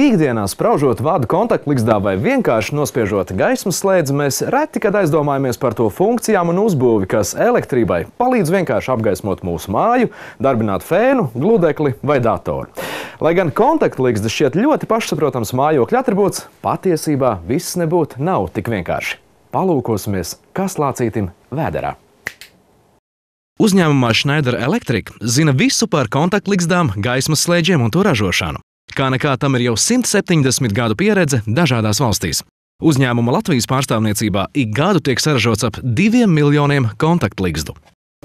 Ikdienā spraužot vadu kontaktligzdā vai vienkārši nospiežot gaismas slēdzi, mēs reti kad aizdomājamies par to funkcijām un uzbūvi, kas elektrībai palīdz vienkārši apgaismot mūsu māju, darbināt fēnu, gludekli vai datoru. Lai gan kontaktligzda šķiet ļoti pašsaprotams mājokļa atribūts, patiesībā viss nebūtu nav tik vienkārši. Palūkosimies, kas lācītim vēderā. Uzņēmumā Schneider Electric zina visu par kontaktligzdām, gaismas slēdžiem un to ražošanu. Kā nekā tam ir jau 170 gadu pieredze dažādās valstīs. Uzņēmuma Latvijas pārstāvniecībā ik gadu tiek saražots ap 2 miljoniem kontaktligzdu.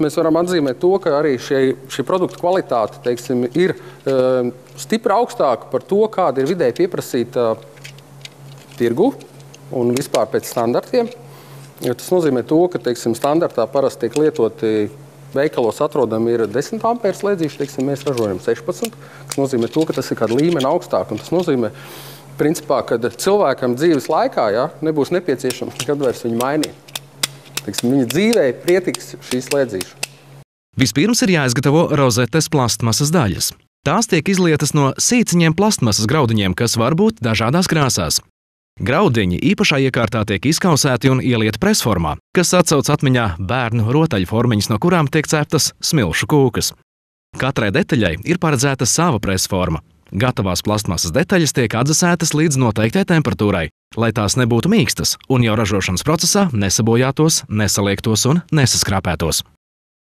Mēs varam atzīmēt to, ka arī šī produkta kvalitāte, teiksim, ir stipri augstāka par to, kāda ir vidēji pieprasīta tirgu un vispār pēc standartiem. Tas nozīmē to, ka, teiksim, standartā parasti tiek lietoti veikalos atrodami ir 10 ampēru slēdzīši, teiksim, mēs ražojam 16, kas nozīmē to, ka tas ir kāda līmeni augstāk. Un tas nozīmē, principā, ka cilvēkam dzīves laikā nebūs nepieciešams nekad vairs viņu mainīt. Teiksim, viņa dzīvē pietiks šī slēdzīša. Vispirms ir jāizgatavo rozetes plastmasas daļas. Tās tiek izlietas no sīciņiem plastmasas graudiņiem, kas var būt dažādās krāsās. Graudiņi īpašā iekārtā tiek izkausēti un ielieti presformā, kas atsauc atmiņā bērnu rotaļformiņas, no kurām tiek ceptas smilšu kūkas. Katrai detaļai ir paredzēta sava presforma. Gatavās plastmasas detaļas tiek atdzesētas līdz noteiktai temperatūrai, lai tās nebūtu mīkstas un jau ražošanas procesā nesabojātos, nesaliektos un nesaskrāpētos.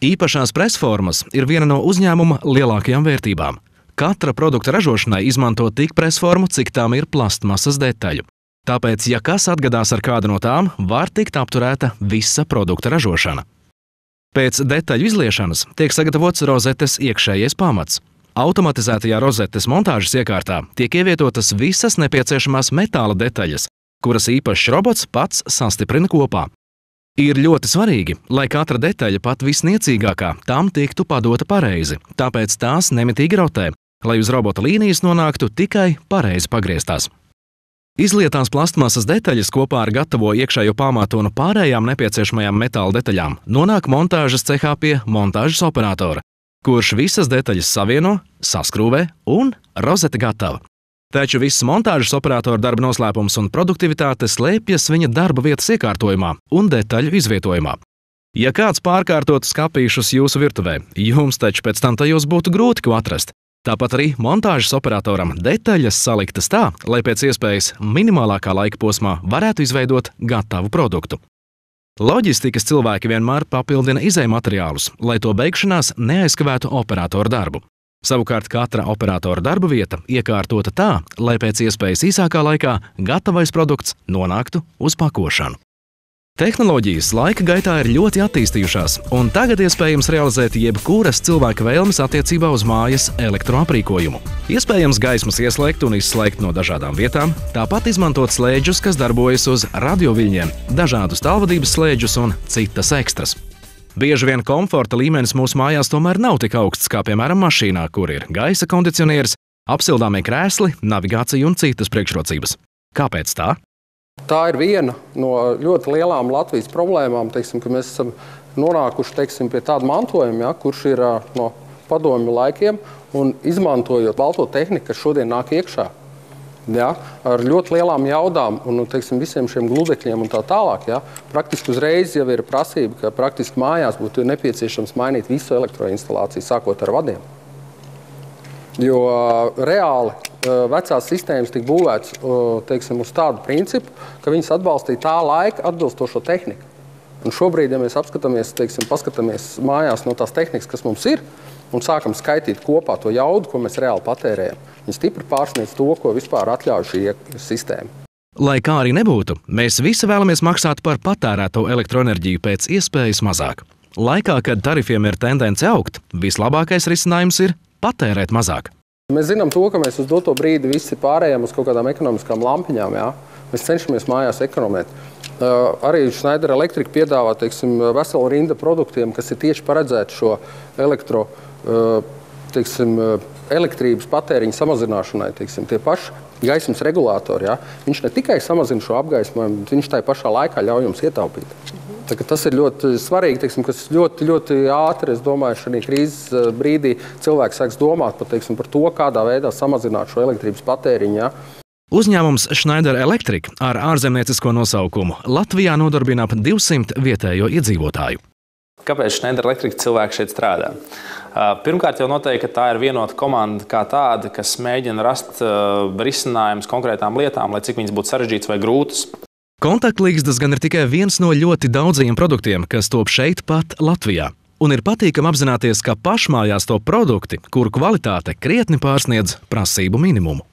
Īpašās presformas ir viena no uzņēmuma lielākajām vērtībām. Katra produkta ražošanai izmanto tik presformu, cik tām ir plastmasas detaļu. Tāpēc, ja kas atgadās ar kādu no tām, var tikt apturēta visa produkta ražošana. Pēc detaļu izliešanas tiek sagatavots rozetes iekšējais pamats. Automatizētajā rozetes montāžas iekārtā tiek ievietotas visas nepieciešamās metāla detaļas, kuras īpašs robots pats sastiprina kopā. Ir ļoti svarīgi, lai katra detaļa, pat visniecīgākā, tam tiktu padota pareizi, tāpēc tās nemitīgi rotē, lai uz robota līnijas nonāktu tikai pareizi pagrieztās. Izlietās plastmasas detaļas kopā ar gatavo iekšējo pamatu un pārējām nepieciešamajām metāla detaļām nonāk montāžas cehā pie montāžas operatora, kurš visas detaļas savieno, saskrūvē un rozete gatava. Taču viss montāžas operatora darba noslēpums un produktivitāte slēpjas viņa darba vietas iekārtojumā un detaļu izvietojumā. Ja kāds pārkārtotu skapīšus jūsu virtuvē, jums taču pēc tam tajos būtu grūti ko atrast. Tāpat arī montāžas operatoram detaļas saliktas tā, lai pēc iespējas minimālākā laika posmā varētu izveidot gatavu produktu. Loģistikas cilvēki vienmēr papildina izejmateriālus, lai to beigšanās neaizkavētu operatora darbu. Savukārt katra operatora darba vieta iekārtota tā, lai pēc iespējas īsākā laikā gatavais produkts nonāktu uz pakošanu. Tehnoloģijas laika gaitā ir ļoti attīstījušās, un tagad iespējams realizēt jebkuras cilvēka vēlmes attiecībā uz mājas elektroaprīkojumu. Iespējams gaismas ieslēgt un izslēgt no dažādām vietām, tāpat izmantot slēdžus, kas darbojas uz radioviļņiem, dažādus tālvadības slēdžus un citas ekstras. Bieži vien komforta līmenis mūsu mājās tomēr nav tik augsts kā, piemēram, mašīnā, kur ir gaisa kondicionieris, apsildāmie krēsli, navigācija un citas priekšrocības. Kāpēc tā? Tā ir viena no ļoti lielām Latvijas problēmām, teiksim, ka mēs esam nonākuši, teiksim, pie tāda mantojuma, kurš ir no padomju laikiem, un izmantojot balto tehniku, kas šodien nāk iekšā, ar ļoti lielām jaudām un, teiksim, visiem šiem gludekļiem un tā tālāk, praktiski uzreiz jau ir prasība, ka praktiski mājās būtu nepieciešams mainīt visu elektroinstalāciju, sākot ar vadiem. Jo reāli vecās sistēmas tika būvētas, teiksim, uz tādu principu, ka viņas atbalstīja tā laika atbilstošo tehniku. Un šobrīd, ja mēs paskatāmies mājās no tās tehnikas, kas mums ir, un sākam skaitīt kopā to jaudu, ko mēs reāli patērējam, viņi stipri pārsniedz to, ko vispār atļauj šī sistēma. Lai kā arī nebūtu, mēs visi vēlamies maksāt par patērēto elektroenerģiju pēc iespējas mazāk. Laikā, kad tarifiem ir tendence augt, vislabākais risinājums ir patērēt mazāk. Mēs zinām to, ka mēs uz doto brīdi visi pārējām uz kaut kādām ekonomiskām lampiņām. Mēs cenšamies mājās ekonomēt. Arī Schneider Electric piedāvā, teiksim, veselu rinda produktiem, kas ir tieši paredzēti šo elektrības patēriņa samazināšanai. Teiksim, tie paši gaismas regulātori. Viņš ne tikai samazina šo apgaismojumu, bet viņš tai pašā laikā ļauj jums ietaupīt. Tas ir ļoti svarīgi, teiksim, kas ļoti, ļoti ātri, es domāju, šajā krīzes brīdī cilvēks sāks domāt par to, kādā veidā samazināt šo elektrības patēriņu. Uzņēmums Schneider Electric ar ārzemniecisko nosaukumu Latvijā nodarbina ap 200 vietējo iedzīvotāju. Kāpēc Schneider Electric cilvēki šeit strādā? Pirmkārt, jau noteikti, ka tā ir vienota komanda kā tāda, kas mēģina rast risinājumus konkrētām lietām, lai cik viņas būtu sarežģītas vai grūtas. Kontaktlīgstas gan ir tikai viens no ļoti daudzajiem produktiem, kas top šeit pat Latvijā. Un ir patīkami apzināties, ka pašmājās top produkti, kuru kvalitāte krietni pārsniedz prasību minimumu.